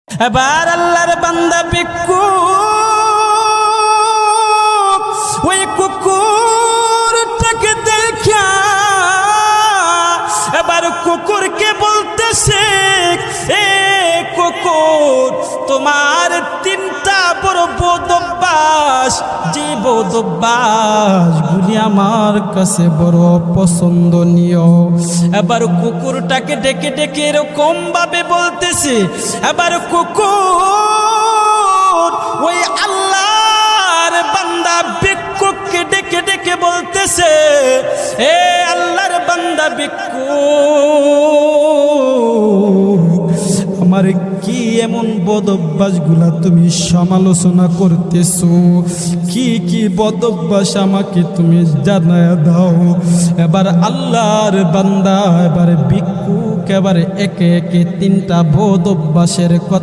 এবার আল্লাহর বান্দা ভিক্ষুক ওই কুকুরটাকে দেখা এবার কুকুরকে বলতেছে, এ কুকুর, তোমার তিনটা বড় বদ অভ্যাস, যে বদ অভ্যাস গুলি আমার কাছে বড় পছন্দনীয়। এবার কুকুরটাকে ডেকে ডেকে এরকম ভাবে বলতেছে, এবার কুকুর ওই আল্লাহর বান্দা ভিক্ষুককে ডেকে ডেকে বলতেছে, এ আল্লাহর বান্দা ভিক্ষুক, আমার কি এমন বদ অভ্যাসগুলা তুমি সমালোচনা করতেছো? কি কি বদ অভ্যাস আমাকে তুমি জানায়া দাও। এবার আল্লাহর বান্দা এবার ভিক্ষুক এবার একে একে তিনটা বদ অভ্যাসের কথা